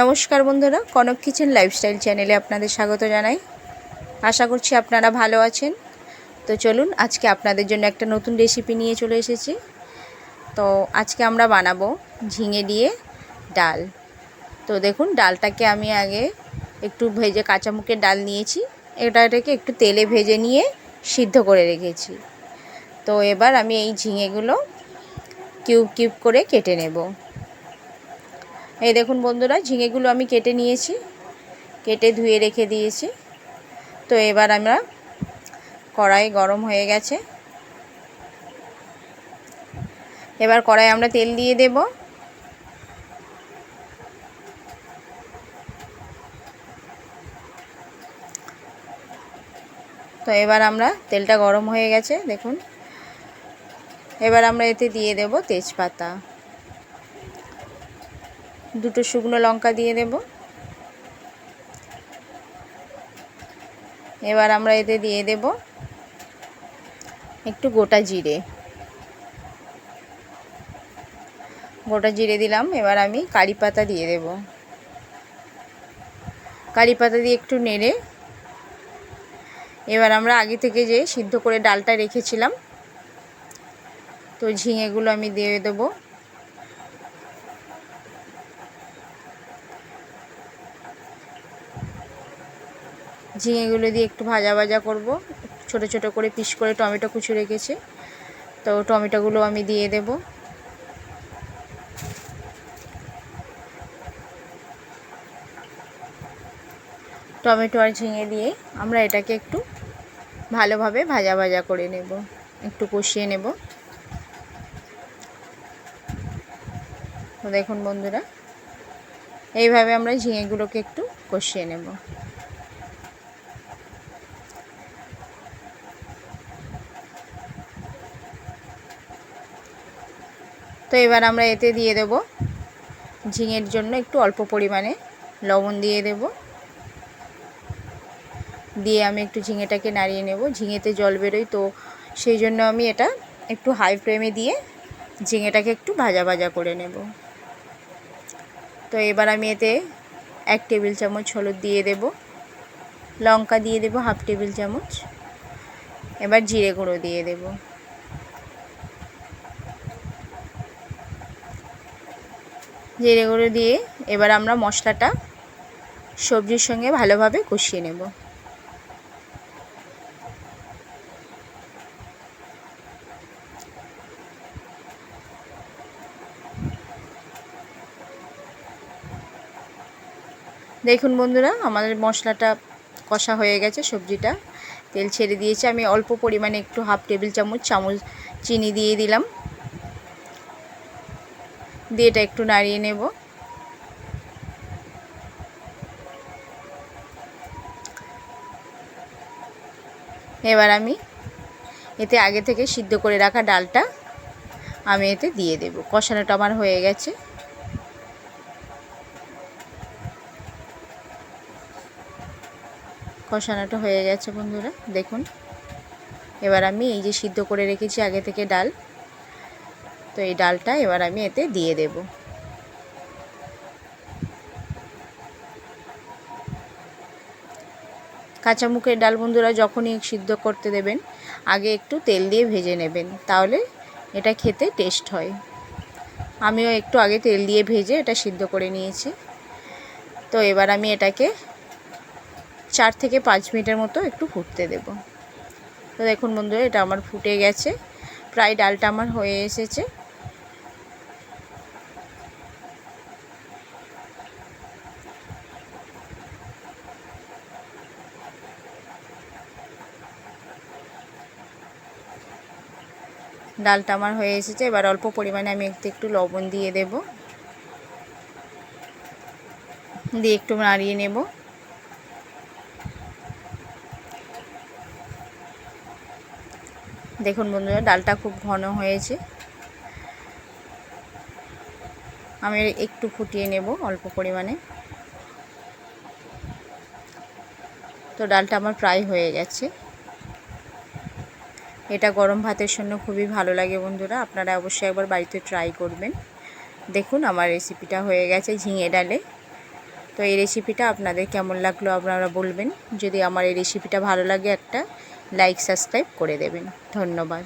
নমস্কার বন্ধুরা, Kanak kitchen lifestyle চ্যানেলে আপনাদের স্বাগত জানাই। আশা করছি আপনারা ভালো আছেন। তো চলুন, আজকে আপনাদের জন্য একটা নতুন রেসিপি নিয়ে চলে এসেছি। তো আজকে আমরা বানাবো ঝিঙে দিয়ে ডাল। তো দেখুন, ডালটাকে আমি আগে একটু ভেজে, কাঁচা মুখের ডাল নিয়েছি, এটাকে একটু তেলে ভেজে নিয়ে সিদ্ধ করে রেখেছি। তো এবার আমি এই ঝিঙেগুলো কিউব কিউব করে কেটে নেব। এই দেখুন বন্ধুরা, ঝিঙেগুলো আমি কেটে নিয়েছি, কেটে ধুয়ে রেখে দিয়েছি। তো এবার আমরা, কড়াই গরম হয়ে গেছে, এবার কড়াই আমরা তেল দিয়ে দেব। তো এবার আমরা, তেলটা গরম হয়ে গেছে দেখুন, এবার আমরা এতে দিয়ে দেব তেজপাতা, দুটো শুকনো লঙ্কা দিয়ে দেব। এবার আমরা এতে দিয়ে দেব একটু গোটা জিরে, দিলাম। এবার আমি কারি পাতা দিয়ে দেব। কারি পাতা দিয়ে একটু নেড়ে এবার আমরা আগে থেকে যে সিদ্ধ করে ডালটা রেখেছিলাম, তো ঝিঙেগুলো আমি দিয়ে দেব। ঝিঙেগুলো দিয়ে একটু ভাজা ভাজা করব। ছোট ছোট করে পিস করে টমেটো কুচি রেখেছি, তো টমেটোগুলো আমি দিয়ে দেব। টমেটো আর ঝিঙে দিয়ে আমরা এটাকে একটু ভালোভাবে ভাজা ভাজা করে নেব, একটু কষিয়ে নেব। তো দেখুন বন্ধুরা, এইভাবে আমরা ঝিঙেগুলোকে একটু কষিয়ে নেব। তো এবার আমরা এতে দিয়ে দেব, ঝিঙের জন্য একটু অল্প পরিমাণে লবণ দিয়ে দেব। দিয়ে আমি একটু ঝিঙেটাকে নাড়িয়ে নেব। ঝিঙেতে জল বেরোয়, তো সেই জন্য আমি এটা একটু হাই ফ্লেমে দিয়ে ঝিঙেটাকে একটু ভাজা ভাজা করে নেব। তো এবার আমি এতে 1 টেবিল চামচ হলুদ দিয়ে দেব, লঙ্কা দিয়ে দেব হাফ টেবিল চামচ, এবার জিরে গুঁড়ো দিয়ে দেব। জিরে গুঁড়ো দিয়ে এবার আমরা মশলাটা সবজির সঙ্গে ভালোভাবে কষিয়ে নেব। দেখুন বন্ধুরা, আমাদের মশলাটা কষা হয়ে গেছে, সবজিটা তেল ছেড়ে দিয়েছে। আমি অল্প পরিমাণে একটু হাফ টেবিল চামচ চিনি দিয়ে দিলাম, দিয়ে এটা একটু নাড়িয়ে নেব। এবার আমি এতে আগে থেকে সিদ্ধ করে রাখা ডালটা আমি এতে দিয়ে দেব। কষানোটা আমার হয়ে গেছে। কষানোটা হয়ে গেছে বন্ধুরা, দেখুন। এবার আমি এই যে সিদ্ধ করে রেখেছি আগে থেকে ডাল, তো এই ডালটা এবার আমি এতে দিয়ে দেব। কাঁচা মুখের ডাল বন্ধুরা যখনই সিদ্ধ করতে দেবেন, আগে একটু তেল দিয়ে ভেজে নেবেন, তাহলে এটা খেতে টেস্ট হয়। আমিও একটু আগে তেল দিয়ে ভেজে এটা সিদ্ধ করে নিয়েছি। তো এবার আমি এটাকে 4 থেকে 5 মিনিটের মতো একটু ফুটতে দেব। তো দেখুন বন্ধুরা, এটা আমার ফুটে গেছে, প্রায় ডালটা আমার হয়ে এসেছে। ডালটা আমার হয়ে এসেছে। এবার অল্প পরিমাণে আমি একটু লবণ দিয়ে দেব, দিয়ে একটু নাড়িয়ে নেব। দেখুন বন্ধুরা, ডালটা খুব ঘন হয়েছে, আমি একটু ফুটিয়ে নেব অল্প পরিমাণে। তো ডালটা আমার প্রায় হয়ে গেছে। এটা গরম ভাতের জন্য খুবই ভালো লাগে বন্ধুরা, আপনারা অবশ্যই একবার বাড়িতে ট্রাই করবেন। দেখুন আমার রেসিপিটা হয়ে গেছে ঝিঙে ডালে। তো এই রেসিপিটা আপনাদের কেমন লাগলো আপনারা বলবেন। যদি আমার এই রেসিপিটা ভালো লাগে একটা লাইক সাবস্ক্রাইব করে দেবেন। ধন্যবাদ।